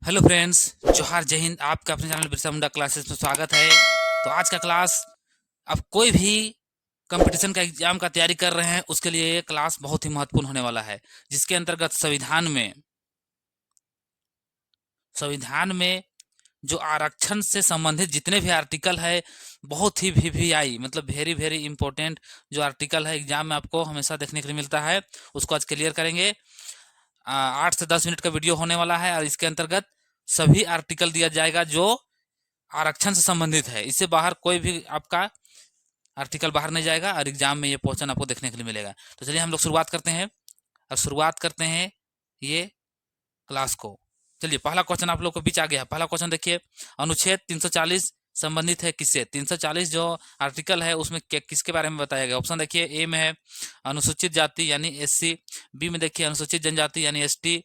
Hello friends, जोहार जय हिंद। आपका अपने चैनल बिरसा मुंडा क्लासेस में स्वागत है। तो आज का क्लास, अब कोई भी कंपटीशन का एग्जाम का तैयारी कर रहे हैं उसके लिए ये क्लास बहुत ही महत्वपूर्ण होने वाला है, जिसके अंतर्गत संविधान में जो आरक्षण से संबंधित जितने भी आर्टिकल है, बहुत ही वीवीआई मतलब वेरी वेरी इंपॉर्टेंट जो आर्टिकल है एग्जाम में आपको हमेशा देखने के लिए मिलता है, उसको आज क्लियर करेंगे। 8 से 10 मिनट का वीडियो होने वाला है और इसके अंतर्गत सभी आर्टिकल दिया जाएगा जो आरक्षण से संबंधित है। इससे बाहर कोई भी आपका आर्टिकल बाहर नहीं जाएगा और एग्जाम में ये क्वेश्चन आपको देखने के लिए मिलेगा। तो चलिए हम लोग शुरुआत करते हैं ये क्लास को। चलिए, पहला क्वेश्चन आप लोग को बीच आ गया है। पहला क्वेश्चन देखिए, अनुच्छेद 340 संबंधित है किससे? 340 जो आर्टिकल है उसमें किसके बारे में बताया गया? ऑप्शन देखिए, ए में है अनुसूचित जाति यानी एससी, बी में देखिए अनुसूचित जनजाति यानी एसटी,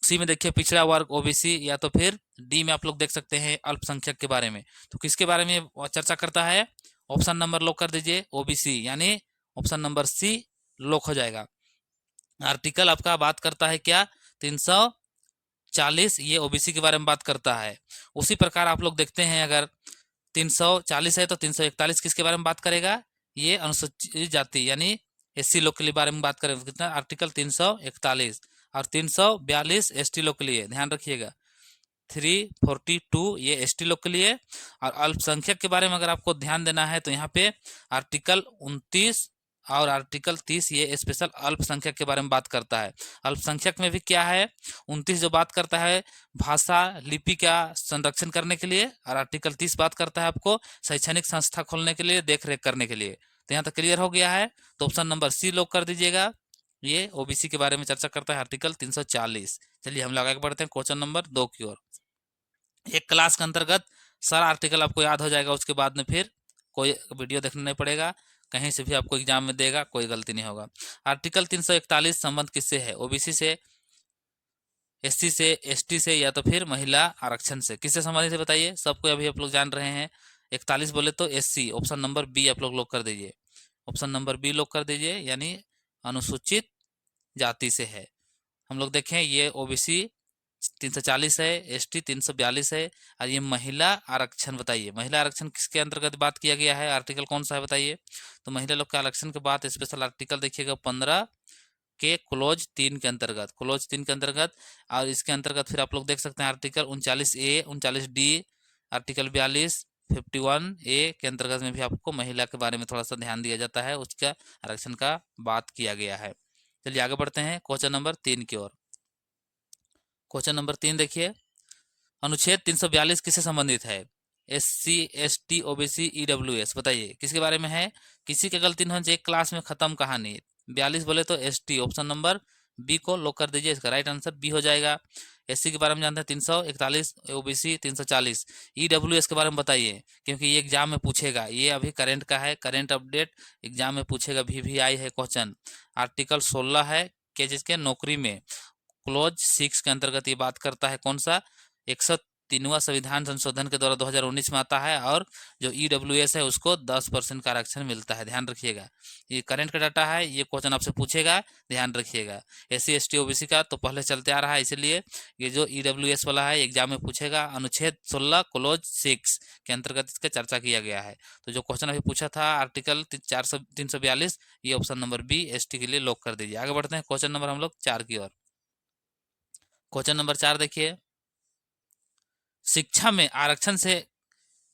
सी में देखिए पिछड़ा वर्ग ओबीसी, या तो फिर डी में आप लोग देख सकते हैं अल्पसंख्यक के बारे में। तो किसके बारे में चर्चा करता है? ऑप्शन नंबर लॉक कर दीजिए, ओबीसी, यानी ऑप्शन नंबर सी लॉक हो जाएगा। आर्टिकल आपका बात करता है क्या? 340, ये ओबीसी के बारे में बात करता है। उसी प्रकार आप लोग देखते हैं, अगर 340 है तो 341 किसके बारे में बात करेगा? ये अनुसूचित जाति यानी एससी लोग के बारे में बात करेंगे। कितना? आर्टिकल 341। और 342 एसटी लोग के लिए, ध्यान रखिएगा। 342 ये एसटी लोग के लिए। और अल्पसंख्यक के बारे में अगर आपको ध्यान देना है तो यहाँ पे आर्टिकल 29 और आर्टिकल 30 ये स्पेशल अल्पसंख्यक के बारे में बात करता है। अल्पसंख्यक में भी क्या है? 29 जो बात करता है भाषा लिपि का संरक्षण करने के लिए, और आर्टिकल 30 बात करता है आपको शैक्षणिक संस्था खोलने के लिए, देख रेख करने के लिए। तो यहाँ तक क्लियर हो गया है। तो ऑप्शन नंबर सी लॉक कर दीजिएगा। ये ओबीसी के बारे में चर्चा करता है आर्टिकल 340। चलिए हम लोग आगे बढ़ते हैं क्वेश्चन नंबर 2 की ओर। एक क्लास के अंतर्गत सारा आर्टिकल आपको याद हो जाएगा, उसके बाद में फिर कोई वीडियो देखना नहीं पड़ेगा, कहीं से भी आपको एग्जाम में देगा, कोई गलती नहीं होगा। आर्टिकल 341 संबंध किससे है? ओबीसी से, एससी से, एसटी से, या तो फिर महिला आरक्षण से। किससे संबंधित है बताइए? सबको अभी आप लोग जान रहे हैं। 41 बोले तो एससी, ऑप्शन नंबर बी आप लोग लॉक कर दीजिए। ऑप्शन नंबर बी लॉक कर दीजिए, यानी अनुसूचित जाति से है। हम लोग देखें, ये ओबीसी 340 है, एसटी 342 है, और ये महिला आरक्षण बताइए, महिला आरक्षण किसके अंतर्गत बात किया गया है? आर्टिकल कौन सा है बताइए? तो महिला लोग के आरक्षण के बाद स्पेशल आर्टिकल देखिएगा 15 के क्लोज 3 के अंतर्गत, क्लोज 3 के अंतर्गत। और इसके अंतर्गत फिर आप लोग देख सकते हैं article 39A, 39D, article 42, 51A के अंतर्गत में भी आपको महिला के बारे में थोड़ा सा ध्यान दिया जाता है, उसका आरक्षण का बात किया गया है। चलिए आगे बढ़ते हैं क्वेश्चन नंबर 3 की ओर। क्वेश्चन नंबर 3 देखिए, अनुच्छेद 342 किससे संबंधित है? एससी, एसटी, ओबीसी, ईडब्ल्यूएस, बताइए किसके बारे में है? किसी की गलती नहीं, एक क्लास में खत्म कहानी। 42 बोले तो एसटी, ऑप्शन नंबर बी को लॉक कर दीजिए, इसका राइट आंसर बी हो जाएगा। एससी के बारे में जानते हैं 341, ओबीसी 340। ईडब्ल्यूएस के बारे में बताइए, क्योंकि ये एग्जाम में पूछेगा, ये अभी करंट का है, करंट अपडेट एग्जाम में पूछेगा, वीवीआई है क्वेश्चन। आर्टिकल 16 है के जिसके नौकरी में, क्लोज 6 के अंतर्गत ये बात करता है। कौन सा? 103वां संविधान संशोधन के द्वारा 2019 में आता है, और जो ईडब्ल्यूएस है उसको 10% का आरक्षण मिलता है, ध्यान रखिएगा। ये करंट का डाटा है, ये क्वेश्चन आपसे पूछेगा, ध्यान रखिएगा। एससी, एसटी, ओबीसी का तो पहले चलते आ रहा है, इसलिए ये जो ईडब्ल्यूएस वाला है एग्जाम में पूछेगा। अनुच्छेद 16 क्लोज 6 के अंतर्गत इसका चर्चा किया गया है। तो जो क्वेश्चन अभी पूछा था आर्टिकल 342, ये ऑप्शन नंबर बी एसटी के लिए लॉक कर दीजिए। आगे बढ़ते हैं क्वेश्चन नंबर हम लोग 4 की ओर। क्वेश्चन नंबर 4 देखिए, शिक्षा में आरक्षण से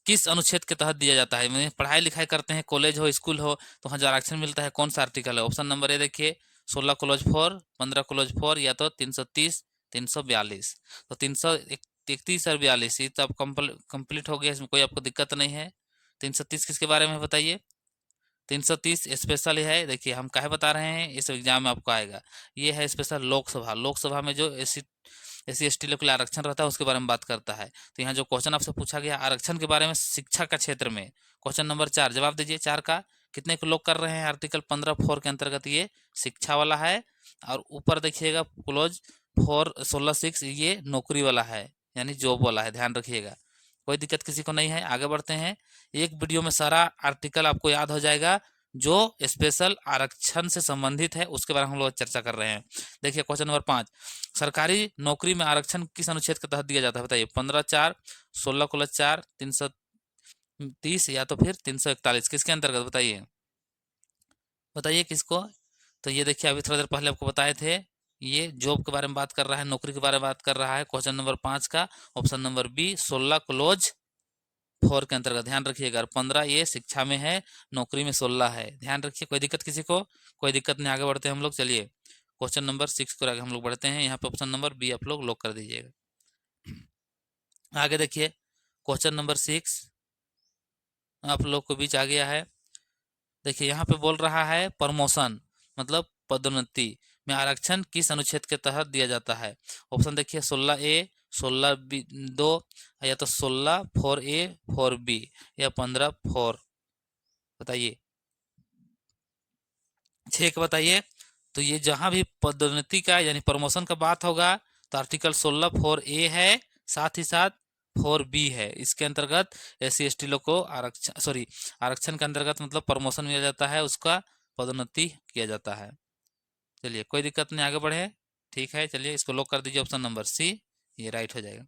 किस अनुच्छेद के तहत दिया जाता है? मैंने पढ़ाई लिखाई करते हैं, कॉलेज हो, स्कूल हो, तो वहाँ जो आरक्षण मिलता है कौन सा आर्टिकल है? ऑप्शन नंबर ए देखिए, 16 क्लोज 4, 15 क्लोज 4, या तो 330, 342। तो 331 और 42 ये तो अब कंप्लीट हो गया, इसमें कोई आपको दिक्कत नहीं है। 330 किसके बारे में बताइए? 330 स्पेशल है। देखिए हम काहे बता रहे हैं, इस एग्जाम में आपको आएगा। ये है स्पेशल लोकसभा, लोकसभा में जो एससी एसटी लोग के लिए आरक्षण रहता है उसके बारे में बात करता है। तो यहाँ जो क्वेश्चन आपसे पूछा गया आरक्षण के बारे में शिक्षा का क्षेत्र में, क्वेश्चन नंबर 4 जवाब दीजिए। 4 का कितने को लोग कर रहे हैं? आर्टिकल 15(4) के अंतर्गत ये शिक्षा वाला है। और ऊपर देखिएगा क्लोज 4(16)(6) ये नौकरी वाला है, यानी जॉब वाला है, ध्यान रखिएगा। कोई दिक्कत किसी को नहीं है। आगे बढ़ते हैं, एक वीडियो में सारा आर्टिकल आपको याद हो जाएगा, जो स्पेशल आरक्षण से संबंधित है उसके बारे में हम लोग चर्चा कर रहे हैं। देखिए क्वेश्चन नंबर 5, सरकारी नौकरी में आरक्षण किस अनुच्छेद के तहत दिया जाता है बताइए? 15(4), 16(4), 330 या तो फिर 341, किसके अंतर्गत बताइए? बताइए किसको? तो ये देखिए अभी थोड़ा देर पहले आपको बताए थे, ये जॉब के बारे में बात कर रहा है, नौकरी के बारे में बात कर रहा है। क्वेश्चन नंबर 5 का ऑप्शन नंबर बी 16 क्लोज 4 के अंतर्गत। ध्यान रखिएगा, 15 ये शिक्षा में है, नौकरी में 16 है। ध्यान रखिए, कोई दिक्कत किसी को? कोई दिक्कत नहीं, आगे बढ़ते हैं हम लोग। चलिए क्वेश्चन नंबर 6 को आगे हम लोग बढ़ते हैं। यहाँ पे ऑप्शन नंबर बी आप लोग लॉक कर दीजिएगा। आगे देखिए क्वेश्चन नंबर 6 आप लोग को बीच आ गया है। देखिए यहाँ पे बोल रहा है प्रमोशन मतलब पदोन्नति में आरक्षण किस अनुच्छेद के तहत दिया जाता है? ऑप्शन देखिए 16A, 16(2) या तो 16(4)A, 4(B) या 15(4). बताइए, 6 का बताइए। तो ये जहां भी पदोन्नति का यानी प्रमोशन का बात होगा तो आर्टिकल 16(4)A है, साथ ही साथ 4(B है। इसके अंतर्गत SC/ST लोग को आरक्षण के अंतर्गत मतलब प्रमोशन मिला जाता है, उसका पदोन्नति किया जाता है। चलिए कोई दिक्कत नहीं, आगे बढ़े। ठीक है, चलिए इसको लॉक कर दीजिए, ऑप्शन नंबर सी ये राइट हो जाएगा।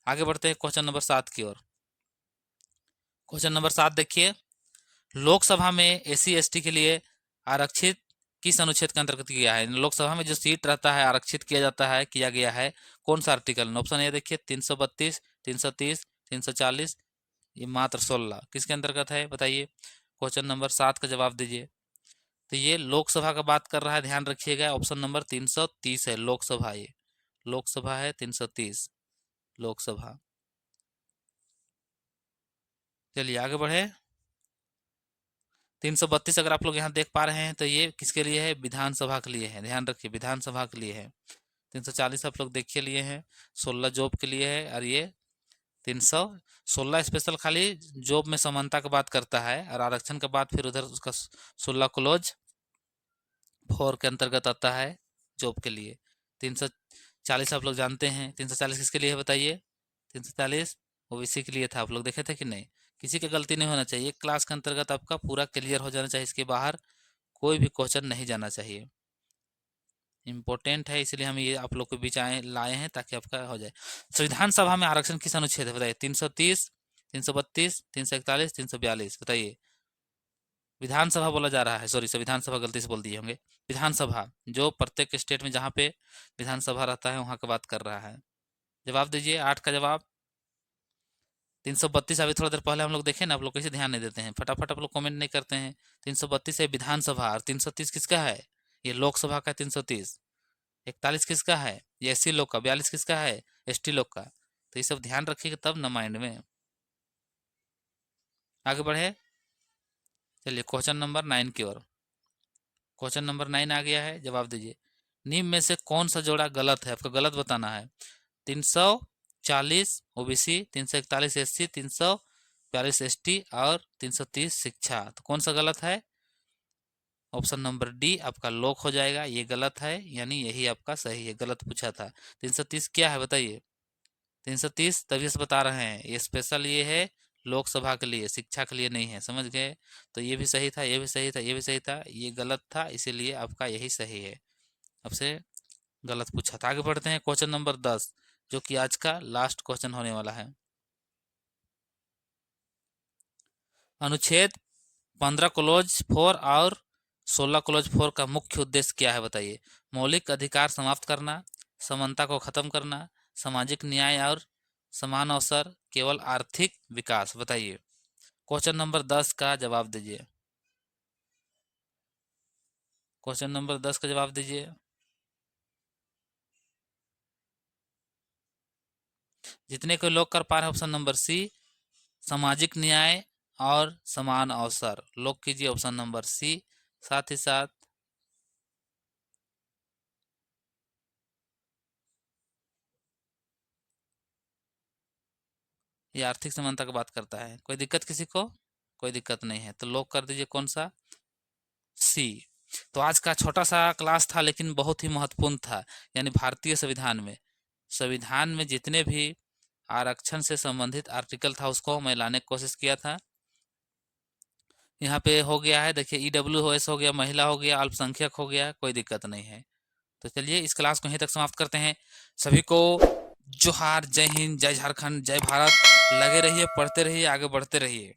आगे बढ़ते हैं क्वेश्चन नंबर 7 की ओर। क्वेश्चन नंबर 7 देखिए, लोकसभा में SC/ST के लिए आरक्षित किस अनुच्छेद के अंतर्गत किया है? लोकसभा में जो सीट रहता है आरक्षित किया जाता है, किया गया है कौन सा आर्टिकल में? ऑप्शन ए देखिए 332, 330, 340, ये मात्र 16, किसके अंतर्गत है बताइए? क्वेश्चन नंबर 7 का जवाब दीजिए। तो ये लोकसभा का बात कर रहा है, ध्यान रखिएगा, ऑप्शन नंबर 330 है लोकसभा। ये लोकसभा है 330 लोकसभा। चलिए आगे बढ़े। 332 अगर आप लोग यहाँ देख पा रहे हैं तो ये किसके लिए है? विधानसभा के लिए है, ध्यान रखिए विधानसभा के लिए है। 340 आप लोग देखिए लिए हैं, 16 जॉब के लिए है, और ये 316 स्पेशल खाली जॉब में समानता की बात करता है, और आरक्षण के बाद फिर उधर उसका 16 क्लोज 4 के अंतर्गत आता है जॉब के लिए। 340 आप लोग जानते हैं, 340 किसके लिए है बताइए? 340 ओबीसी के लिए था, आप लोग देखे थे कि नहीं? किसी की गलती नहीं होना चाहिए, क्लास के अंतर्गत आपका पूरा क्लियर हो जाना चाहिए, इसके बाहर कोई भी क्वेश्चन नहीं जाना चाहिए। इम्पोर्टेंट है, इसलिए हम ये आप लोग के बीच लाए हैं ताकि आपका हो जाए। संविधान सभा में आरक्षण किस अनुच्छेद है बताइए? 330, 332, 341, 342, बताइए। विधानसभा बोला जा रहा है, सॉरी संविधान सभा गलती से बोल दिए होंगे। विधानसभा जो प्रत्येक स्टेट में जहाँ पे विधानसभा रहता है वहाँ की बात कर रहा है। जवाब दीजिए 8 का जवाब। 332 अभी थोड़ा देर पहले हम लोग देखे ना, आप लोग कैसे ध्यान नहीं देते हैं, फटाफट आप लोग कमेंट नहीं करते हैं। 332 है विधानसभा, और 330 किसका है? ये लोकसभा का 330। 41 किसका है? ये SC लोग का। 42 किसका है? ST लोग का। तो ये सब ध्यान रखिएगा तब न माइंड में। आगे बढ़े, चलिए क्वेश्चन नंबर 9 की ओर। क्वेश्चन नंबर 9 आ गया है, जवाब दीजिए। निम्न में से कौन सा जोड़ा गलत है? आपको गलत बताना है। 340 ओबीसी, 341 SC, 342 ST और 330 शिक्षा, तो कौन सा गलत है? ऑप्शन नंबर डी आपका लॉक हो जाएगा। ये गलत है, यानी यही आपका सही है, गलत पूछा था। 330 क्या है बताइए? 330 तभी से बता रहे हैं, ये स्पेशल ये है लोकसभा के लिए, शिक्षा के लिए नहीं है, समझ गए? तो ये भी सही था, ये भी सही था, ये भी सही था, ये गलत था, इसीलिए आपका यही सही है। आपसे गलत पूछा था। आगे बढ़ते हैं क्वेश्चन नंबर 10 जो कि आज का लास्ट क्वेश्चन होने वाला है। अनुच्छेद 15 क्लोज 4 और 16 क्लोज 4 का मुख्य उद्देश्य क्या है बताइए? मौलिक अधिकार समाप्त करना, समानता को खत्म करना, सामाजिक न्याय और समान अवसर, केवल आर्थिक विकास, बताइए। क्वेश्चन नंबर 10 का जवाब दीजिए। क्वेश्चन नंबर 10 का जवाब दीजिए। जितने कोई लोग कर पा रहे हैं ऑप्शन नंबर सी सामाजिक न्याय और समान अवसर, लोग कीजिए ऑप्शन नंबर सी। साथ ही साथ ये आर्थिक समानता की बात करता है। कोई दिक्कत किसी को? कोई दिक्कत नहीं है, तो लॉक कर दीजिए कौन सा? सी। तो आज का छोटा सा क्लास था लेकिन बहुत ही महत्वपूर्ण था, यानी भारतीय संविधान में जितने भी आरक्षण से संबंधित आर्टिकल था उसको मैं लाने की कोशिश किया था। यहाँ पे हो गया है, देखिए EWS हो गया, महिला हो गया, अल्पसंख्यक हो गया, कोई दिक्कत नहीं है। तो चलिए इस क्लास को यहीं तक समाप्त करते हैं। सभी को जोहार, जय हिंद, जय झारखंड, जय भारत। लगे रहिए, पढ़ते रहिए, आगे बढ़ते रहिए।